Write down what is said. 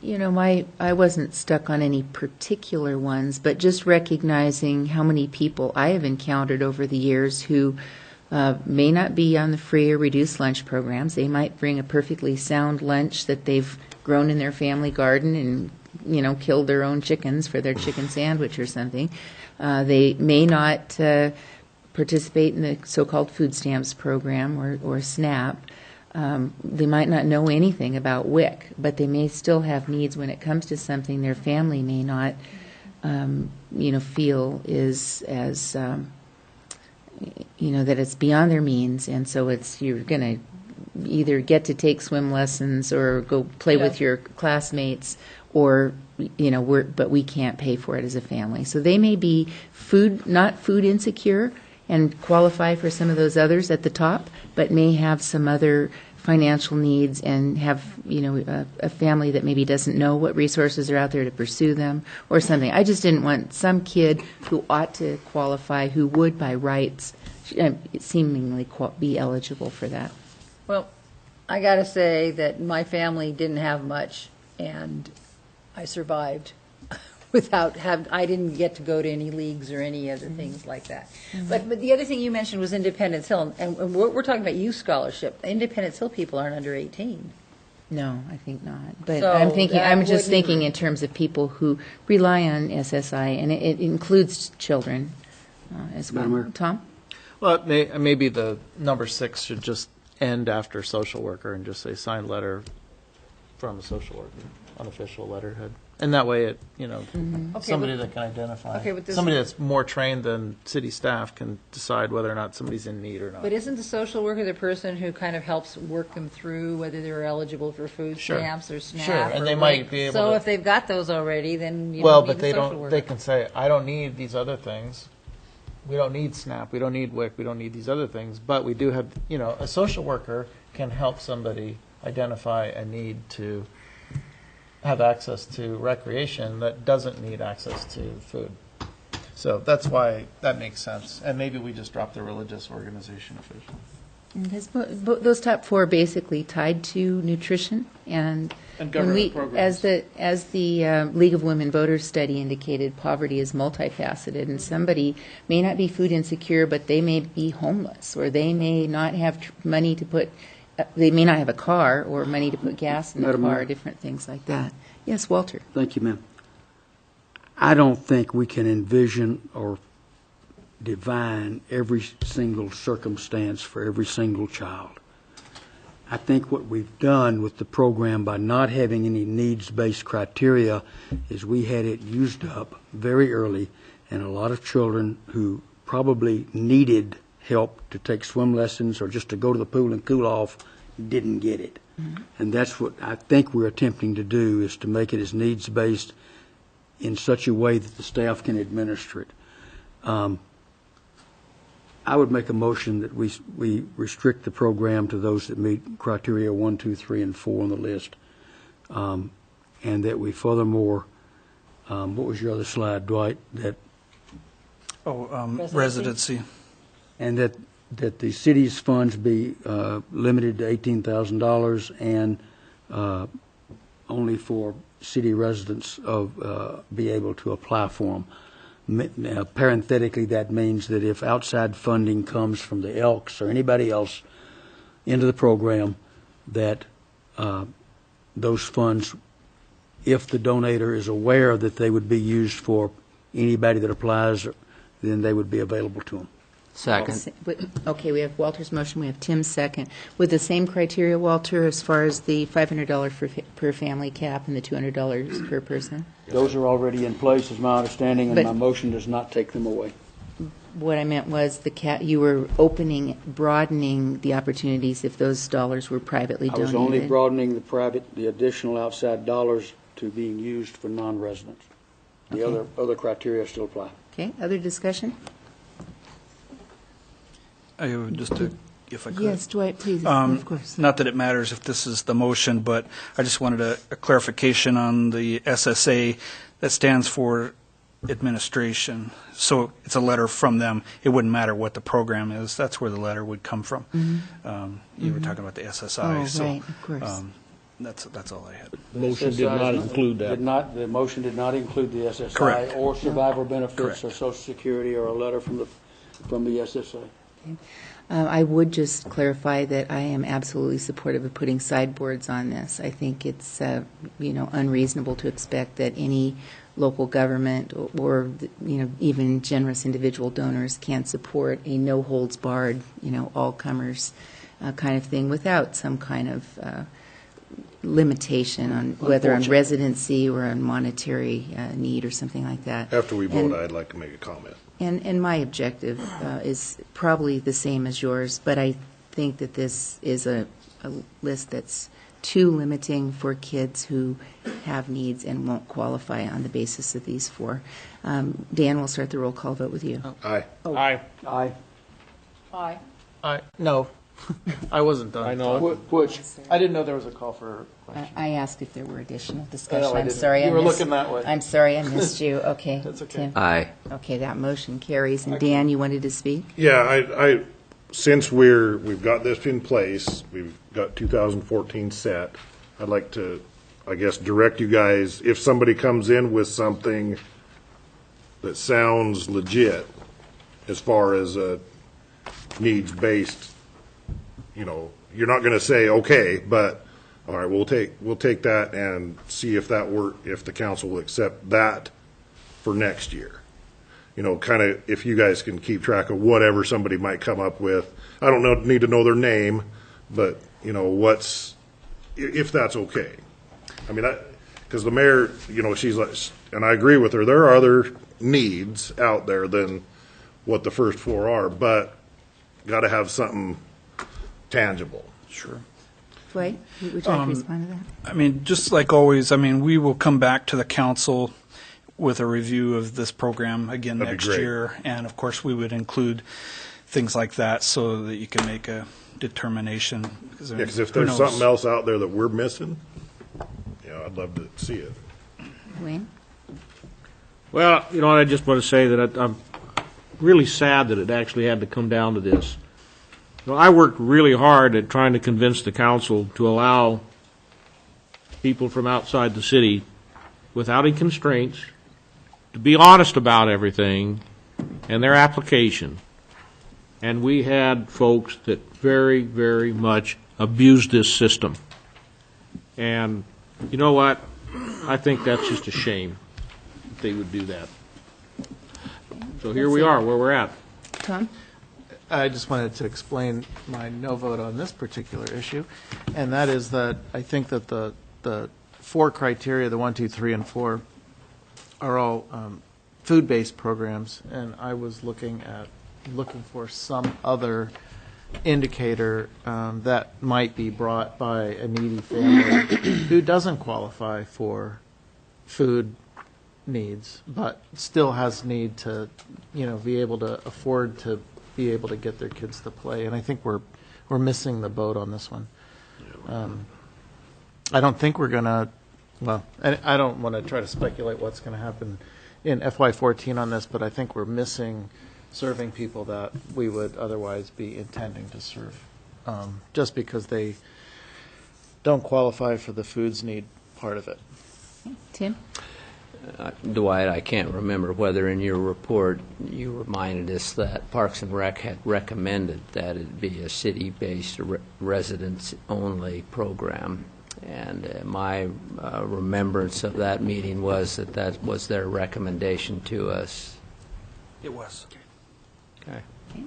I wasn't stuck on any particular ones, but just recognizing how many people I have encountered over the years who may not be on the free or reduced lunch programs. They might bring a perfectly sound lunch that they've grown in their family garden and, killed their own chickens for their chicken sandwich or something. They may not participate in the so-called food stamps program or SNAP. They might not know anything about WIC, but they may still have needs when it comes to something their family may not, feel is as, that it's beyond their means, and so you're going to either get to take swim lessons or go play with your classmates, or but we can't pay for it as a family. So they may be not food insecure and qualify for some of those others at the top, but may have some other financial needs and have, a family that maybe doesn't know what resources are out there to pursue them or something. I just didn't want some kid who ought to qualify, who would by rights seemingly be eligible for that. Well, I got to say that my family didn't have much, and I survived I didn't get to go to any leagues or any other things like that. But the other thing you mentioned was Independence Hill, and we're talking about youth scholarship. Independence Hill people aren't under 18. No, I think not. But So I'm just thinking in terms of people who rely on SSI, and it includes children as well. Madam Mayor? Tom? Well, maybe the number 6 should just end after social worker and just say signed letter from a social worker, unofficial letterhead. And that way somebody that can identify, somebody that's more trained than city staff can decide whether or not somebody's in need or not. But isn't the social worker the person who kind of helps work them through whether they're eligible for food stamps or SNAP? Sure, and they might be able So to. if they've got those already, then you well, don't but need they the social don't. worker. They can say, I don't need these other things. We don't need SNAP. We don't need WIC. We don't need these other things. But we do have, a social worker can help somebody identify a need to have access to recreation that doesn't need access to food. So that's why that makes sense. And maybe we just drop the religious organization official. Those top 4 are basically tied to nutrition, and government programs. As the League of Women Voters study indicated, poverty is multifaceted, and somebody may not be food insecure, but they may be homeless, or they may not have money to put. They may not have a car or money to put gas in the Madam car, Mayor? different things like that. Yes, Walter. Thank you, ma'am. I don't think we can envision or divine every single circumstance for every single child. I think what we've done with the program by not having any needs-based criteria is we had it used up very early, and a lot of children who probably needed help to take swim lessons or just to go to the pool and cool off didn't get it. And that's what I think we're attempting to do, is to make it as needs-based in such a way that the staff can administer it. I would make a motion that we restrict the program to those that meet criteria 1, 2, 3, and 4 on the list, and that we furthermore, what was your other slide, Dwight? Residency. And that the city's funds be limited to $18,000 and only for city residents be able to apply for them. Parenthetically, that means that if outside funding comes from the Elks or anybody else into the program, that those funds, if the donator is aware that they would be used for anybody that applies, then they would be available to them. Second. Okay, we have Walter's motion, we have Tim's second. With the same criteria, Walter, as far as the $500 per family cap and the $200 per person? Those are already in place, is my understanding, and But- my motion does not take them away. What I meant was you were broadening the opportunities if those dollars were privately I donated. was only broadening the additional outside dollars to being used for non-residents. The Okay. other criteria still apply. Okay, other discussion? If I could. Yes, Dwight, please, of course. Not that it matters if this is the motion, but I just wanted a clarification on the SSA that stands for administration. So it's a letter from them. It wouldn't matter what the program is. That's where the letter would come from. You were talking about the SSI. Oh, so, right, of course. That's all I had. Motion did not include that. The motion did not include the SSI Correct. or survivor benefits Correct. or Social Security or a letter from the SSA. I would just clarify that I am absolutely supportive of putting sideboards on this. I think it's, unreasonable to expect that any local government or, even generous individual donors can support a no-holds-barred, all-comers kind of thing without some kind of limitation on whether on residency or on monetary need or something like that. After we vote, And- I'd like to make a comment. And my objective is probably the same as yours, but I think that this is a list that's too limiting for kids who have needs and won't qualify on the basis of these four. Dan, we'll start the roll call vote with you. Aye. Aye. Aye. Aye. No, I wasn't done. I know. Which, I didn't know there was a call for questions. I asked if there were additional No, discussion. I I'm didn't. sorry. You I were missed- looking that way. I'm sorry, I missed you. Okay. That's okay. Tim. Aye. Okay, that motion carries. And Dan, you wanted to speak? Yeah, I since we've got this in place, we've got 2014 set, I'd like to, I guess, direct you guys, if somebody comes in with something that sounds legit as far as a needs-based, you're not gonna say, okay, but, all right, we'll take that and see if if the council will accept that for next year. Kind of, if you guys can keep track of whatever somebody might come up with. I don't need to know their name, but, if that's okay. I mean, because the mayor, she's like, and I agree with her, there are other needs out there than what the first four are, but got to have something tangible. Sure. Dwight, would you like to respond to that? I mean, just like always, we will come back to the council with a review of this program again That'd be next great. year. And of course, we would include things like that so that you can make a determination. Because, Yeah, because if who there's knows? something else out there that we're missing, I'd love to see it. Wayne? Well, I just want to say that I'm really sad that it actually had to come down to this. I worked really hard at trying to convince the council to allow people from outside the city, without any constraints, to be honest about everything and their application. And we had folks that very, very much abused this system. And you know what? I think that's just a shame that they would do that. So here we are, where we're at. Tom? I just wanted to explain my no vote on this particular issue, and that is that I think that the four criteria, the 1, 2, 3, and 4, are all food-based programs, and I was looking for some other indicator that might be brought by a needy family who doesn't qualify for food needs, but still has need to, be able to afford to be able to get their kids to play. And I think we're missing the boat on this one. I don't think we're going to, I don't want to try to speculate what's going to happen in FY14 on this, but I think we're missing serving people that we would otherwise be intending to serve, just because they don't qualify for the foods need part of it. Tim? Dwight, I can't remember whether in your report you reminded us that Parks and Rec had recommended that it be a city-based residents-only program. And my remembrance of that meeting was that was their recommendation to us. It was. Okay. Okay.